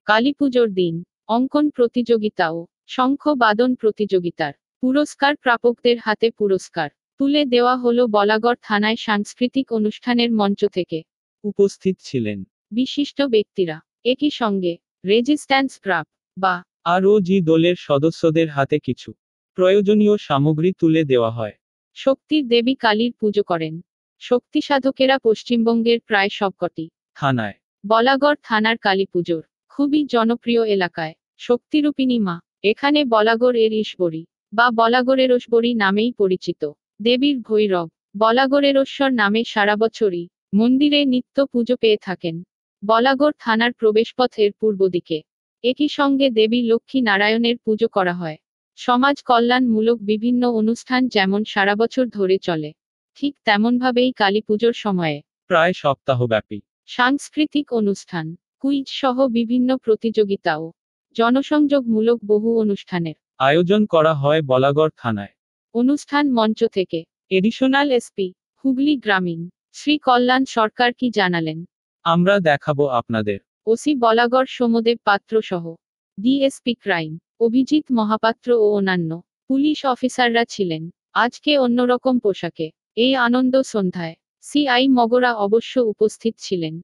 কালীপুজোর দিন অঙ্কন প্রতিযোগিতা ও শঙ্খ বাদন প্রতিযোগিতার পুরস্কার প্রাপকদের হাতে পুরস্কার তুলে দেওয়া হলো বলাগড় থানায় সাংস্কৃতিক অনুষ্ঠানের মঞ্চ থেকে। উপস্থিত ছিলেন বিশিষ্ট ব্যক্তিরা। একই সঙ্গে রেজিস্ট্যান্স ক্রাব বা আরওজি দলের সদস্যদের হাতে কিছু প্রয়োজনীয় সামগ্রী তুলে দেওয়া হয়। শক্তির দেবী কালীর পুজো করেন শক্তি সাধকেরা পশ্চিমবঙ্গের প্রায় সবকটি থানায় বলাগড় থানার কালীপুজোর খুবই জনপ্রিয় এলাকায় শক্তিরূপিণী মা এখানে বলাগড় এর ঈশ্বরী বা বলাগড়েরশ্বরী নামেই পরিচিত। দেবীর ভৈরব বলাগড়েরশ্বর নামে সারা বছরই মন্দিরে নিত্য পুজো পেয়ে থাকেন। বলাগড় থানার প্রবেশপথের পূর্ব দিকে একই সঙ্গে দেবী লক্ষ্মী নারায়ণের পুজো করা হয়। সমাজ কল্যাণমূলক বিভিন্ন অনুষ্ঠান যেমন সারা বছর ধরে চলে, ঠিক তেমনভাবেই কালীপুজোর সময়ে প্রায় সপ্তাহব্যাপী সাংস্কৃতিক অনুষ্ঠান, কুইজ সহ বিভিন্ন প্রতিযোগিতা ও জনসংযোগমূলক বহু অনুষ্ঠানের আয়োজন করা হয় বলাগড় থানায়। অনুষ্ঠান মঞ্চ থেকে এডিশনাল এসপি হুগলি গ্রামীণ শ্রী কল্যাণ সরকার কি জানালেন আমরা দেখাবো আপনাদের। ওসি বলাগড় সোমদেব পাত্র সহ ডিএসপি ক্রাইম অভিজিৎ মহাপাত্র ও অন্যান্য পুলিশ অফিসাররা ছিলেন আজকে অন্যরকম পোশাকে এই আনন্দ সন্ধ্যায়। সিআই মগরা অবশ্য উপস্থিত ছিলেন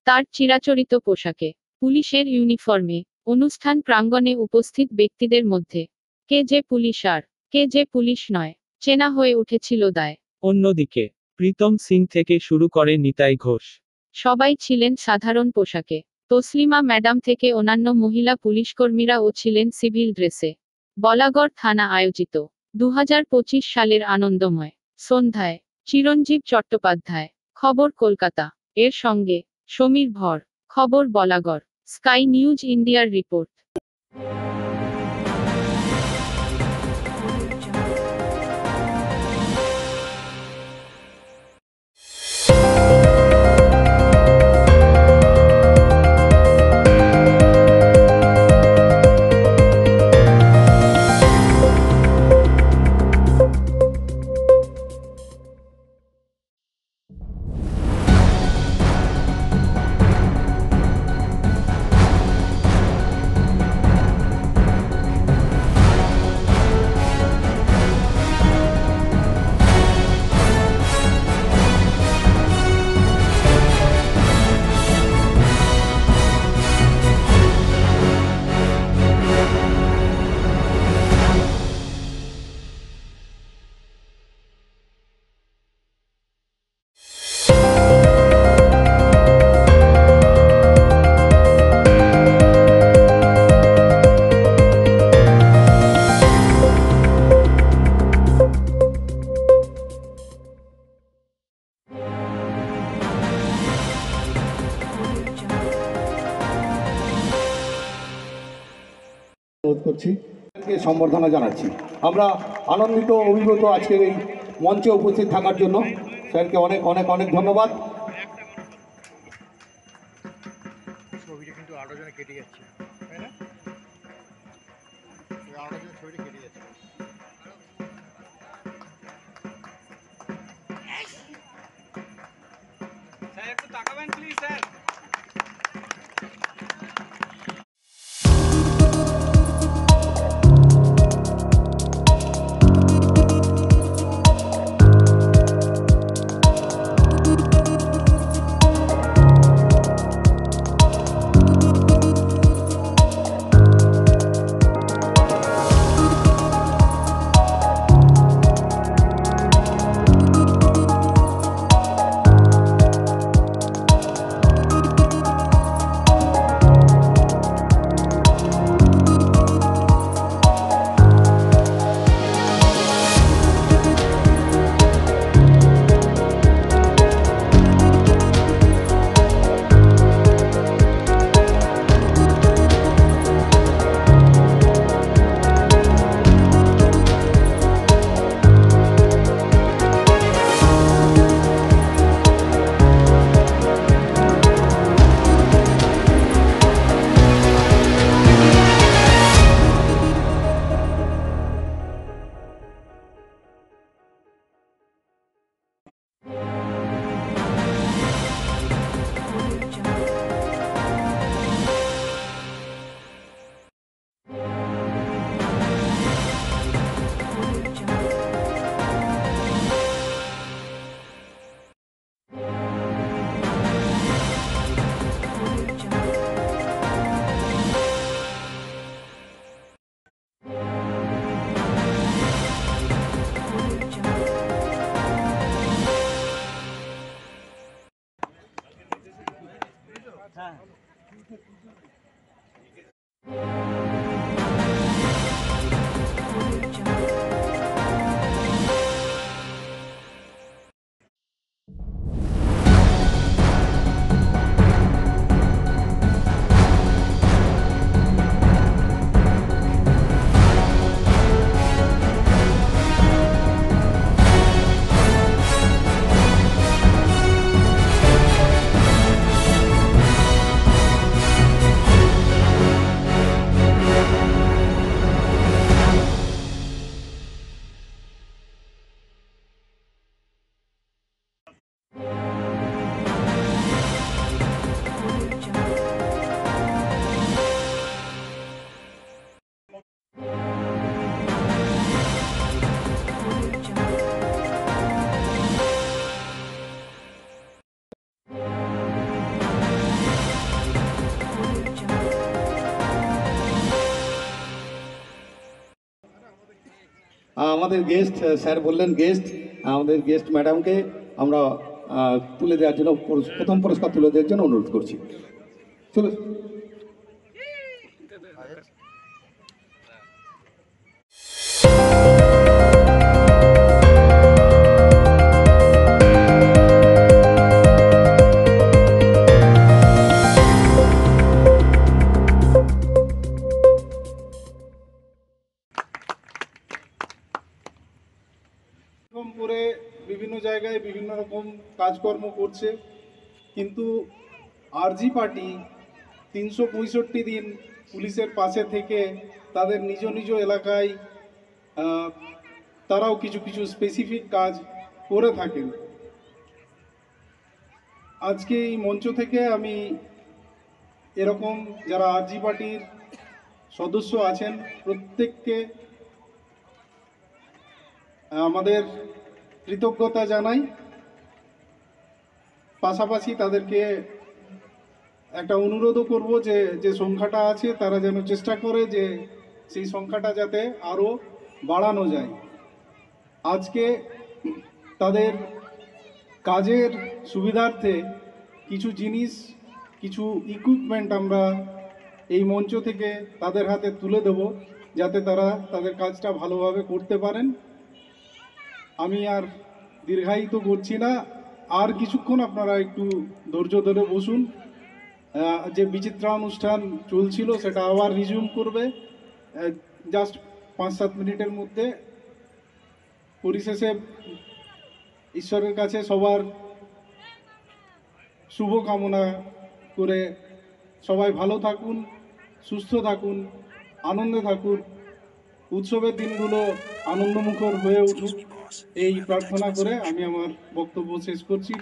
তার চিরাচরিত পোশাকে পুলিশের ইউনিফর্মে। অনুষ্ঠান প্রাঙ্গণে উপস্থিত ব্যক্তিদের মধ্যে কে যে পুলিশ আর কে যে পুলিশ নয় চেনা হয়ে উঠেছিল দায়। অন্যদিকে প্রীতম সিং থেকে শুরু করে নিতাই ঘোষ সবাই ছিলেন সাধারণ পোশাকে। তসলিমা ম্যাডাম থেকে অন্যান্য মহিলা পুলিশকর্মীরাও ছিলেন সিভিল ড্রেসে। বলাগড় থানা আয়োজিত 2025 সালের আনন্দময় সন্ধ্যায় চিরঞ্জীব চট্টোপাধ্যায়, খবর কলকাতা এর সঙ্গে সমীর ভর, খবর বলাগড়, স্কাই নিউজ ইন্ডিয়ার রিপোর্ট। করছি সম্বর্ধনা জানাচ্ছি। আমরা আনন্দিত অভিভূত আজকের এই মঞ্চে উপস্থিত থাকার জন্য স্যারকে অনেক অনেক অনেক ধন্যবাদ। ছবিটা কিন্তু আরো জনে কেটে যাচ্ছে, তাই না? আরো জনে ছবিটা কেটে যাচ্ছে। স্যার একটু তাকাবেন প্লিজ স্যার। আমাদের গেস্ট স্যার বললেন গেস্ট, আমাদের গেস্ট ম্যাডামকে আমরা তুলে দেওয়ার জন্য প্রথম পুরস্কার তুলে দেওয়ার জন্য অনুরোধ করছি। চলো। এরকম করে বিভিন্ন জায়গায় বিভিন্ন রকম কাজকর্ম করছে, কিন্তু আরজি পার্টি 365 দিন পুলিশের পাশে থেকে তাদের নিজ নিজ এলাকায় তারাও কিছু কিছু স্পেসিফিক কাজ করে থাকেন। আজকে এই মঞ্চ থেকে আমি এরকম যারা আরজি পার্টির সদস্য আছেন প্রত্যেককে আমাদের কৃতজ্ঞতা জানাই। পাশাপাশি তাদেরকে একটা অনুরোধও করব যে যে সংখ্যাটা আছে তারা যেন চেষ্টা করে যে সেই সংখ্যাটা যাতে আরও বাড়ানো যায়। আজকে তাদের কাজের সুবিধার্থে কিছু জিনিস, কিছু ইকুইপমেন্ট আমরা এই মঞ্চ থেকে তাদের হাতে তুলে দেব, যাতে তারা তাদের কাজটা ভালোভাবে করতে পারেন। আমি আর দীর্ঘায়িত করছি না, আর কিছুক্ষণ আপনারা একটু ধৈর্য ধরে বসুন। যে বিচিত্রা অনুষ্ঠান চলছিল সেটা আবার রিজিউম করবে জাস্ট 5-7 মিনিটের মধ্যে। পরিশেষে ঈশ্বরের কাছে সবার শুভ কামনা করে সবাই ভালো থাকুন, সুস্থ থাকুন, আনন্দে থাকুন, উৎসবের দিনগুলো আনন্দমুখর হয়ে উঠুক এই প্রার্থনা করে আমি আমার বক্তব্য শেষ করছি।